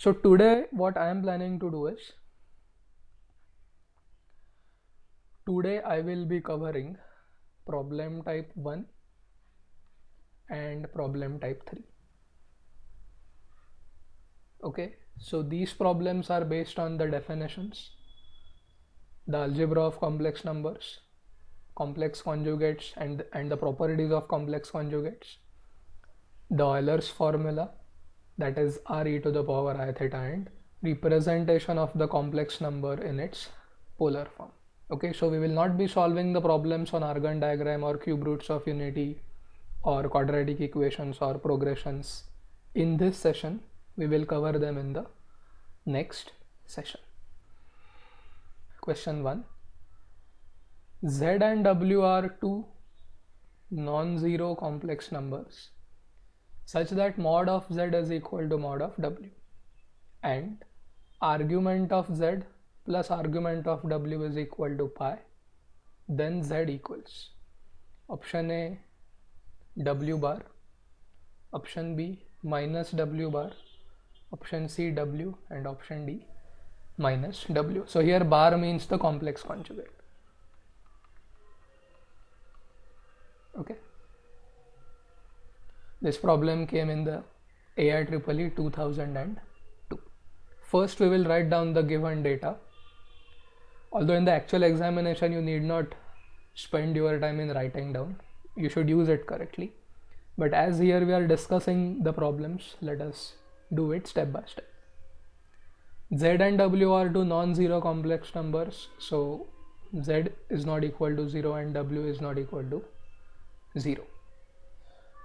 So today what I am planning to do is, today I will be covering problem type 1 and problem type 3. Okay, so these problems are based on the definitions, the algebra of complex numbers, complex conjugates and the properties of complex conjugates, the Euler's formula, that is r e to the power I theta, and representation of the complex number in its polar form. Okay, so we will not be solving the problems on Argand diagram or cube roots of unity or quadratic equations or progressions in this session. We will cover them in the next session. Question 1. Z and W are two non-zero complex numbers such that mod of Z is equal to mod of W, and argument of Z plus argument of W is equal to pi, then Z equals option A W bar, option B minus W bar, option C W, and option D minus W. So here bar means the complex conjugate. Okay, this problem came in the AIEEE 2002. First we will write down the given data, although in the actual examination you need not spend your time in writing down, you should use it correctly, but as here we are discussing the problems, let us do it step by step. Z and W are two non-zero complex numbers, so Z is not equal to 0 and W is not equal to 0.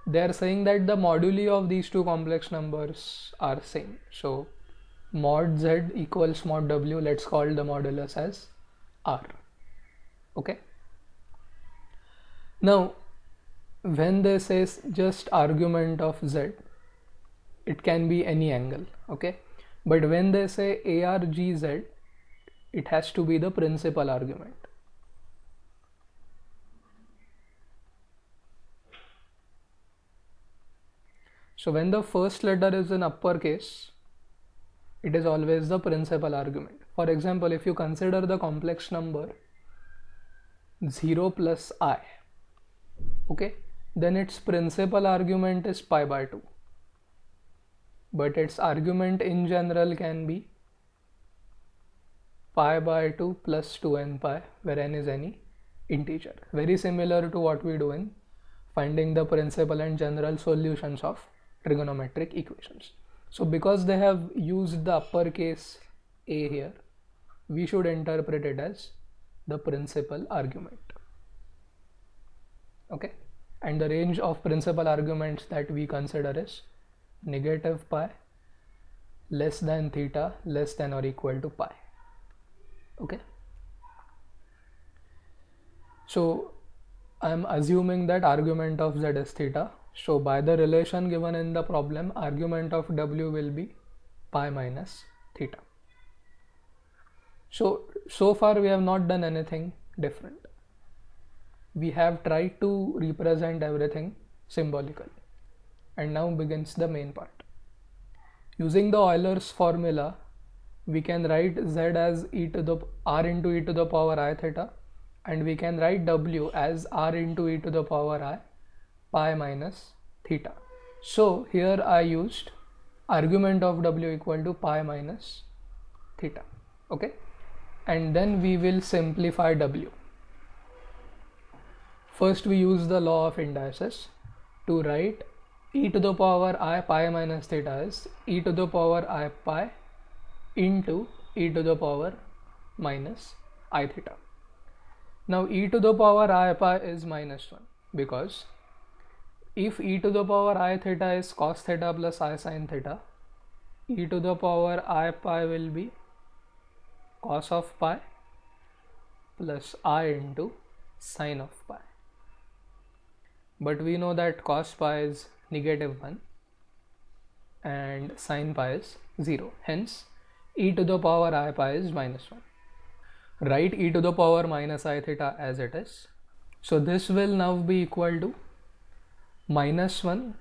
They are saying that the moduli of these two complex numbers are same, so mod Z equals mod W, let's call the modulus as R. Okay, now when they say just argument of Z, it can be any angle. Okay, but when they say ARGZ, it has to be the principal argument. So when the first letter is in uppercase, it is always the principal argument. For example, if you consider the complex number 0 plus I, okay, then its principal argument is pi by 2, but its argument in general can be pi by 2 plus 2n pi, where n is any integer. Very similar to what we do in finding the principal and general solutions of trigonometric equations. So because they have used the uppercase A here, we should interpret it as the principal argument. Okay, and the range of principal arguments that we consider is negative pi, less than theta, less than or equal to pi. Okay, so I am assuming that argument of Z is theta. So by the relation given in the problem, argument of W will be pi minus theta. So far we have not done anything different. We have tried to represent everything symbolically, and now begins the main part. Using the Euler's formula, we can write Z as R into e to the power I theta, and we can write W as R into e to the power I pi minus theta. So here I used argument of W equal to pi minus theta. Okay, and then we will simplify W. First we use the law of indices to write e to the power I pi minus theta as e to the power I pi into e to the power minus I theta. Now e to the power I pi is minus 1, because if e to the power I theta is cos theta plus I sin theta, e to the power I pi will be cos of pi plus I into sin of pi. But we know that cos pi is negative 1 and sin pi is 0. Hence, e to the power I pi is minus 1. Write e to the power minus I theta as it is. So this will now be equal to minus 1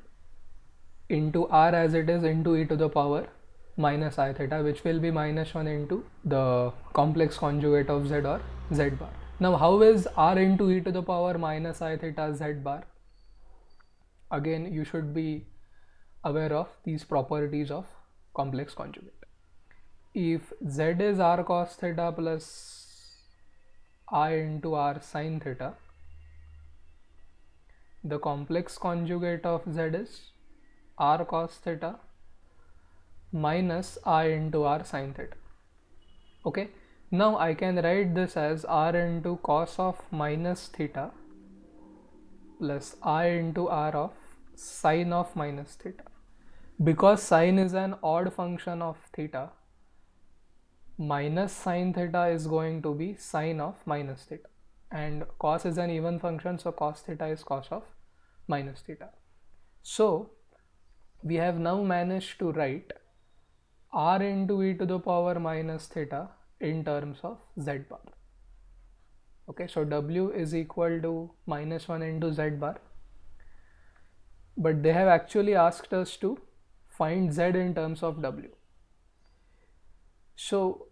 into r as it is into e to the power minus I theta, which will be minus 1 into the complex conjugate of z or z bar. Now how is r into e to the power minus I theta z bar? Again, you should be aware of these properties of complex conjugate. If z is r cos theta plus I into r sin theta, the complex conjugate of z is r cos theta minus I into r sin theta. Okay, now I can write this as r into cos of minus theta plus I into r of sin of minus theta. Because sin is an odd function of theta, minus sin theta is going to be sin of minus theta, and cos is an even function, so cos theta is cos of minus theta. So we have now managed to write r into e to the power minus theta in terms of z bar. Okay, so w is equal to minus 1 into z bar, but they have actually asked us to find z in terms of w. So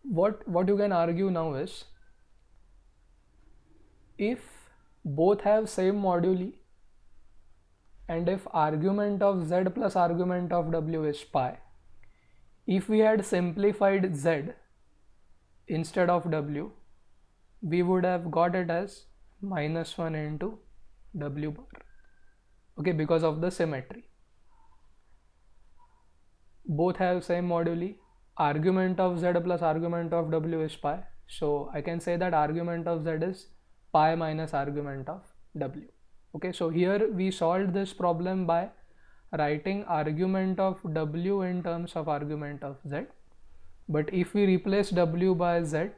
what you can argue now is, if both have same moduli and if argument of z plus argument of w is pi, if we had simplified z instead of w, we would have got it as minus 1 into w bar. Okay, because of the symmetry. Both have same moduli, argument of z plus argument of w is pi, so I can say that argument of z is pi minus argument of w. Okay, so here we solved this problem by writing argument of w in terms of argument of z, but if we replace w by z,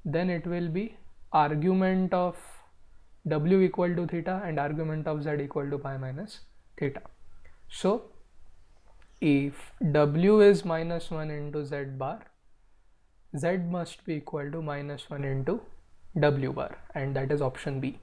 then it will be argument of w equal to theta and argument of z equal to pi minus theta. So if w is minus 1 into z bar, z must be equal to minus 1 into w bar, and that is option B.